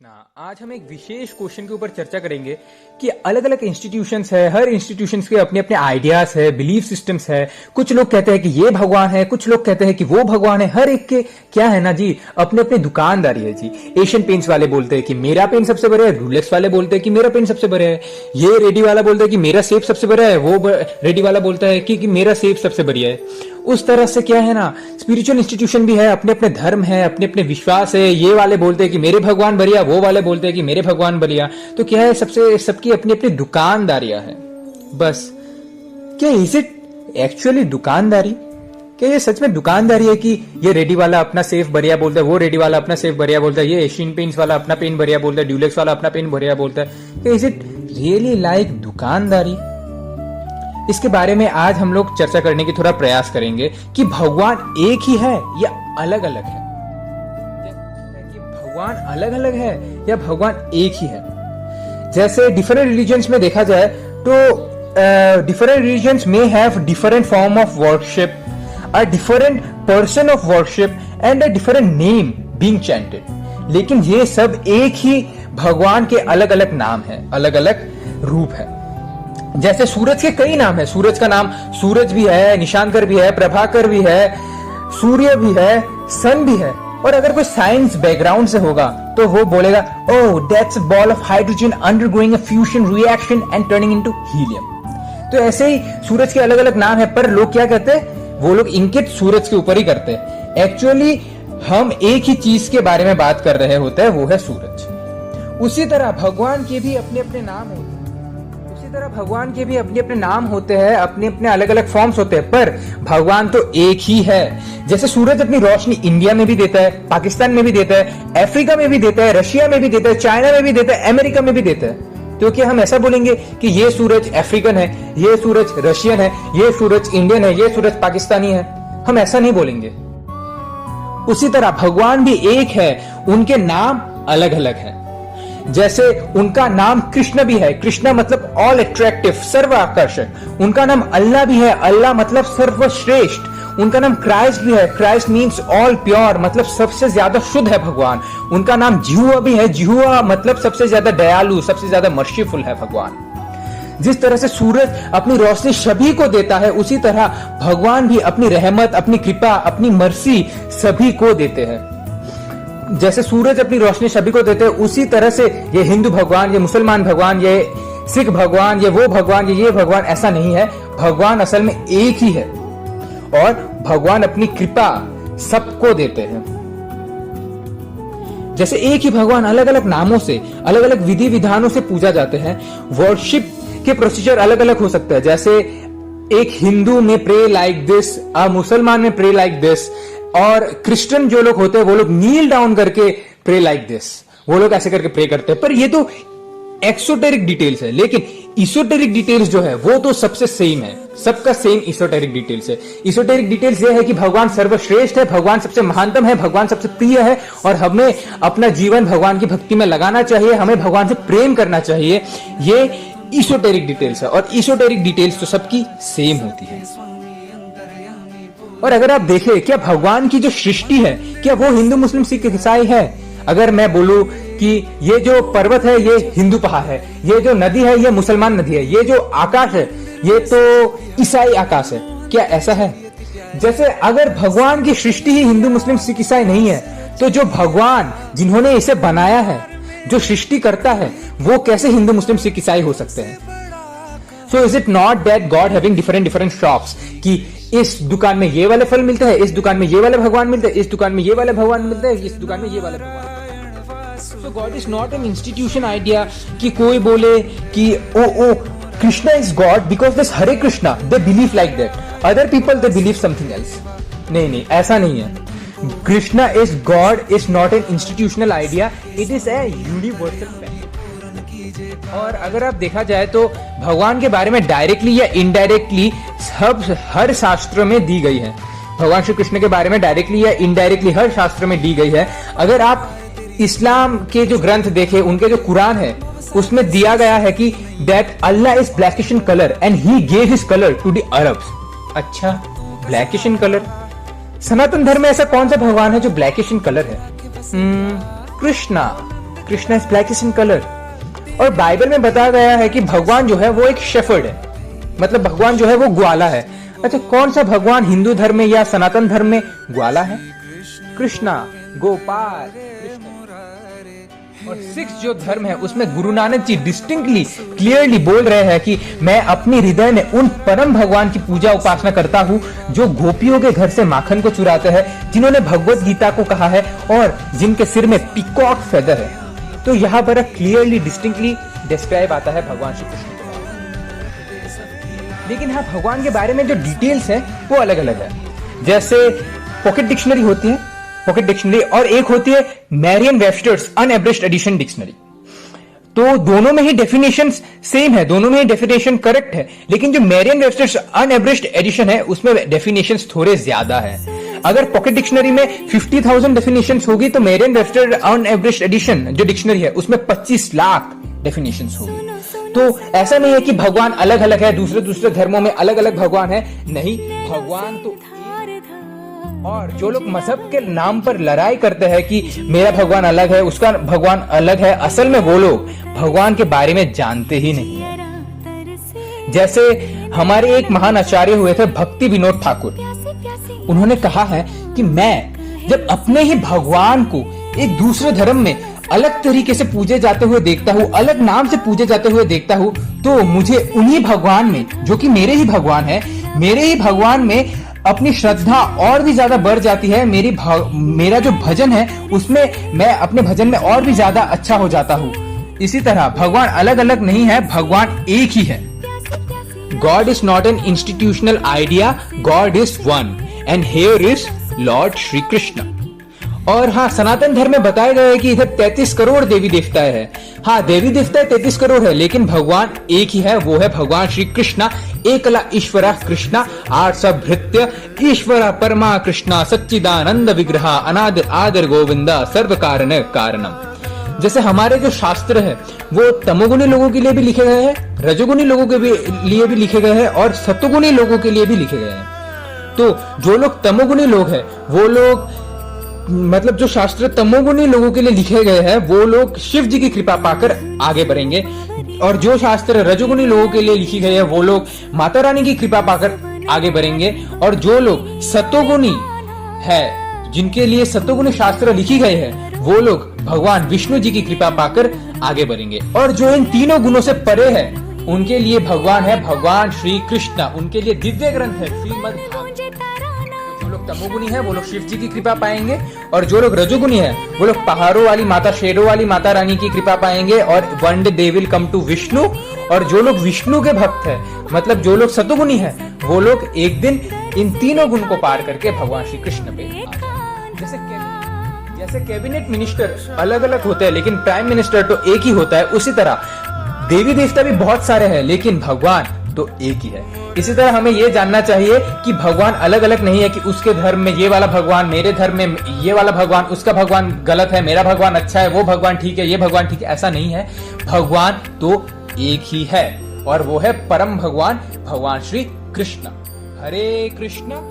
कृष्णा। आज हम एक विशेष क्वेश्चन के ऊपर चर्चा करेंगे कि अलग अलग इंस्टीट्यूशंस है, हर इंस्टीट्यूशंस के अपने अपने आइडियाज है, बिलीफ सिस्टम्स है। कुछ लोग कहते हैं कि ये भगवान है, कुछ लोग कहते हैं कि वो भगवान है। हर एक के क्या है ना जी, अपने अपने दुकानदारी है जी। एशियन पेंट्स वाले बोलते हैं कि मेरा पेन सबसे बड़ा है, रूलेक्स वाले बोलते हैं कि मेरा पेन सबसे बड़ा है, ये रेडी वाला बोलता है कि मेरा सेब सबसे बड़ा है, वो रेडी वाला बोलता है कि मेरा सेब सबसे बढ़िया है। उस तरह से क्या है ना, स्पिरिचुअल इंस्टीट्यूशन भी है, अपने अपने धर्म है, अपने अपने विश्वास है। ये वाले बोलते हैं कि मेरे भगवान बढ़िया, वो वाले बोलते हैं कि मेरे भगवान बढ़िया। तो क्या है, सबकी अपनी अपनी दुकानदारियां है। बस क्या इज इट एक्चुअली दुकानदारी? क्या ये सच में दुकानदारी है कि ये रेडी वाला अपना सेफ बढ़िया बोलता है, वो रेडी वाला अपना सेफ बढ़िया बोलता है, ये एशियन पेंट्स वाला अपना पेन बढ़िया बोलता है, ड्यूलेक्स वाला अपना पेन बढ़िया बोलता है? क्या इज इट रियली लाइक दुकानदारी? इसके बारे में आज हम लोग चर्चा करने की थोड़ा प्रयास करेंगे कि भगवान एक ही है या अलग अलग है। कि भगवान अलग अलग है या भगवान एक ही है। जैसे डिफरेंट रिलीजन्स में देखा जाए तो डिफरेंट रिलीजन्स में have different form of worship, a different person of worship and a different name being chanted. लेकिन ये सब एक ही भगवान के अलग अलग नाम है, अलग अलग रूप है। जैसे सूरज के कई नाम है। सूरज का नाम सूरज भी है, निशांकर भी है, प्रभाकर भी है, सूर्य भी है, सन भी है। और अगर कोई साइंस बैकग्राउंड से होगा तो वो बोलेगा oh that's a ball of hydrogen undergoing a fusion reaction and turning into helium. तो ऐसे ही सूरज के अलग अलग नाम है, पर लोग क्या कहते हैं, वो लोग इंकित सूरज के ऊपर ही करते हैं। एक्चुअली हम एक ही चीज के बारे में बात कर रहे होते हैं, वो है सूरज। उसी तरह भगवान के भी अपने अपने नाम होते हैं, भगवान के भी अपने अपने नाम होते हैं, अपने अपने अलग अलग फॉर्म्स होते हैं, पर भगवान तो एक ही है। जैसे सूरज अपनी रोशनी इंडिया में भी देता है, पाकिस्तान में भी देता है, अफ्रीका में भी देता है, रशिया में भी देता है, चाइना में भी देता है, अमेरिका में भी देता है। तो क्या हम ऐसा बोलेंगे कि ये सूरज अफ्रीकन है, ये सूरज रशियन है, ये सूरज इंडियन है, ये सूरज पाकिस्तानी है? हम ऐसा नहीं बोलेंगे। उसी तरह भगवान भी एक है, उनके नाम अलग अलग है। जैसे उनका नाम कृष्ण भी है, कृष्ण मतलब ऑल अट्रैक्टिव, सर्व आकर्षक। उनका नाम अल्लाह भी है, अल्लाह मतलब सर्वश्रेष्ठ। उनका नाम क्राइस्ट भी है, क्राइस्ट मीन्स ऑल प्योर, मतलब सबसे ज्यादा शुद्ध है भगवान। उनका नाम जिहुआ भी है, जिहुआ मतलब सबसे ज्यादा दयालु, सबसे ज्यादा मर्सीफुल है भगवान। जिस तरह से सूरज अपनी रोशनी सभी को देता है, उसी तरह भगवान भी अपनी रहमत, अपनी कृपा, अपनी मर्सी सभी को देते हैं। जैसे सूरज अपनी रोशनी सभी को देते हैं, उसी तरह से ये हिंदू भगवान, ये मुसलमान भगवान, ये सिख भगवान, ये वो भगवान, ये भगवान, ऐसा नहीं है। भगवान असल में एक ही है और भगवान अपनी कृपा सबको देते हैं। जैसे एक ही भगवान अलग अलग नामों से, अलग अलग विधि विधानों से पूजा जाते हैं। वर्शिप के प्रोसीजर अलग अलग हो सकते हैं। जैसे एक हिंदू में प्रे लाइक दिस, मुसलमान में प्रे लाइक दिस, और क्रिश्चियन जो लोग होते हैं वो लोग नील डाउन करके प्रे लाइक दिस, वो लोग ऐसे करके प्रे करते हैं। पर ये तो एक्सोटेरिक डिटेल्स है, लेकिन इसोटेरिक डिटेल्स जो है वो तो सबसे सेम है, सबका सेम इसोटेरिक डिटेल्स है। इसोटेरिक डिटेल्स ये है कि भगवान सर्वश्रेष्ठ है, भगवान सबसे महानतम है, भगवान सबसे प्रिय है, और हमें अपना जीवन भगवान की भक्ति में लगाना चाहिए, हमें भगवान से प्रेम करना चाहिए। ये इसोटेरिक डिटेल्स है, और इसोटेरिक डिटेल्स तो सबकी सेम होती है। और अगर आप देखें, क्या भगवान की जो सृष्टि है, क्या वो हिंदू मुस्लिम सिख ईसाई है? अगर मैं बोलूं कि ये जो पर्वत है ये हिंदू पहाड़ है, ये जो नदी है ये मुसलमान नदी है, ये जो आकाश है ये तो ईसाई आकाश है, क्या ऐसा है? जैसे अगर भगवान की सृष्टि ही हिंदू मुस्लिम सिख ईसाई नहीं है, तो जो भगवान जिन्होंने इसे बनाया है, जो सृष्टि करता है, वो कैसे हिंदू मुस्लिम सिख ईसाई हो सकते हैं? So is it not that God having different shops कि इस दुकान में ये वाले फल मिलते हैं, इस दुकान में ये वाले भगवान मिलते हैं, इस दुकान में ये वाले भगवान मिलते हैं, इस दुकान में ये वाले भगवान। So God is not an institution idea कि कोई बोले कि ओ Krishna is God because this Hare Krishna they believe like that, other people they believe something else। नहीं, ऐसा नहीं है। Krishna is God is not an institutional idea, it is a universal fact। और अगर आप देखा जाए तो भगवान के बारे में डायरेक्टली या इनडायरेक्टली हर शास्त्र में दी गई है। भगवान श्री कृष्ण के बारे में डायरेक्टली या इनडायरेक्टली हर शास्त्र में दी गई है। अगर आप इस्लाम के जो ग्रंथ देखें, उनके जो कुरान है, उसमें दिया गया है कि that Allah is blackish in colour and he gave his colour to the Arabs. अच्छा, ब्लैकिश इन कलर? सनातन धर्म में ऐसा कौन सा भगवान है जो ब्लैकिश इन कलर है? Krishna. Krishna is blackish in colour. और बाइबल में बताया गया है कि भगवान जो है वो एक शेफर्ड है, मतलब भगवान जो है वो ग्वाला है। अच्छा, कौन सा भगवान हिंदू धर्म में या सनातन धर्म में ग्वाला है? कृष्णा, गोपाल कृष्ण। और सिख जो धर्म है उसमें गुरु नानक जी डिस्टिंक्टली क्लियरली बोल रहे हैं कि मैं अपने हृदय में उन परम भगवान की पूजा उपासना करता हूं जो गोपियों के घर से माखन को चुराते हैं, जिन्होंने भगवत गीता को कहा है और जिनके सिर में पीकॉक फेदर है। तो यहाँ पर क्लियरली डिस्टिंक्टली डिस्क्राइब आता है भगवान श्री कृष्ण के बारे में। लेकिन हाँ, भगवान के बारे में जो डिटेल्स है वो अलग अलग है। जैसे पॉकेट डिक्शनरी होती है, पॉकेट डिक्शनरी, और एक होती है मैरियन वेबस्टर्स अनएब्रिज्ड एडिशन डिक्शनरी। तो दोनों में ही डेफिनेशन सेम है, दोनों में ही डेफिनेशन करेक्ट है, लेकिन जो मैरियन वेबस्टर्स अनएब्रिज्ड एडिशन है उसमें डेफिनेशन थोड़े ज्यादा है। अगर पॉकेट डिक्शनरी में 50,000 डेफिनेशन होगी तो मैरियन वेबस्टर अनएब्रिज्ड एडिशन जो डिक्शनरी है उसमें 25 लाख डेफिनेशन होगी। तो ऐसा नहीं है कि भगवान अलग अलग है, दूसरे दूसरे धर्मों में अलग अलग भगवान है, नहीं, भगवान तो। और जो लोग मजहब के नाम पर लड़ाई करते हैं कि मेरा भगवान अलग है, उसका भगवान अलग है, असल में वो लोग भगवान के बारे में जानते ही नहीं है। जैसे हमारे एक महान आचार्य हुए थे भक्ति विनोद ठाकुर, उन्होंने कहा है कि मैं जब अपने ही भगवान को एक दूसरे धर्म में अलग तरीके से पूजे जाते हुए देखता हूँ, अलग नाम से पूजे जाते हुए देखता हूँ, तो मुझे उन्हीं भगवान में, जो कि मेरे ही भगवान है, मेरे ही भगवान में अपनी श्रद्धा और भी ज्यादा बढ़ जाती है। मेरा जो भजन है उसमें मैं अपने भजन में और भी ज्यादा अच्छा हो जाता हूँ। इसी तरह भगवान अलग अलग नहीं है, भगवान एक ही है। God is not an institutional idea, God is one, and here is Lord Shri Krishna. और हाँ, सनातन धर्म में बताया गया है कि इधर 33 करोड़ देवी देवता है। हाँ, देवी देवता 33 करोड़ है, लेकिन भगवान एक ही है, वो है भगवान श्री कृष्णा। एकला ईश्वर कृष्णा आर्षभृत्य ईश्वर परमा कृष्णा सच्चिदानंद विग्रह अनाद आदर गोविंदा सर्व कारण कारणम। जैसे हमारे जो शास्त्र है वो तमोगुणी लोगों के लिए भी लिखे गए हैं, रजोगुणी लोगों के लिए भी लिखे गए हैं और सतोगुणी लोगों के लिए भी लिखे गए हैं। तो जो लोग तमोगुणी लोग हैं वो लोग, मतलब जो शास्त्र तमोगुणी लोगों के लिए लिखे गए हैं वो लोग शिव जी की कृपा पाकर आगे बढ़ेंगे, और जो शास्त्र रजोगुणी लोगों के लिए लिखी गई है वो लोग माता रानी की कृपा पाकर आगे बढ़ेंगे, और जो लोग सतोगुणी है, जिनके लिए सतोगुणी शास्त्र लिखी गई है, वो लोग भगवान विष्णु जी की कृपा पाकर आगे बढ़ेंगे। और जो इन तीनों गुणों से परे है उनके लिए भगवान है भगवान श्री कृष्ण, उनके लिए दिव्य ग्रंथ है श्रीमद् भागवत। जो लोग तमोगुणी है वो लोग शिव जी की कृपा पाएंगे, और जो लोग रजोगुणी है वो लोग पहाड़ों वाली माता, शेरों वाली माता रानी की कृपा पाएंगे, और one day they will come to Vishnu. और जो लोग विष्णु के भक्त है, मतलब जो लोग सतोगुणी है, वो लोग एक दिन इन तीनों गुण को पार करके भगवान श्री कृष्ण पे जैसे कैबिनेट मिनिस्टर अलग अलग होते हैं लेकिन प्राइम मिनिस्टर तो एक ही होता है, उसी तरह देवी देवता भी बहुत सारे हैं लेकिन भगवान तो एक ही है। इसी तरह हमें ये जानना चाहिए कि भगवान अलग अलग नहीं है, कि उसके धर्म में ये वाला भगवान, मेरे धर्म में ये वाला भगवान, उसका भगवान गलत है, मेरा भगवान अच्छा है, वो भगवान ठीक है, ये भगवान ठीक है, ऐसा नहीं है। भगवान तो एक ही है और वो है परम भगवान भगवान श्री कृष्ण। हरे कृष्ण।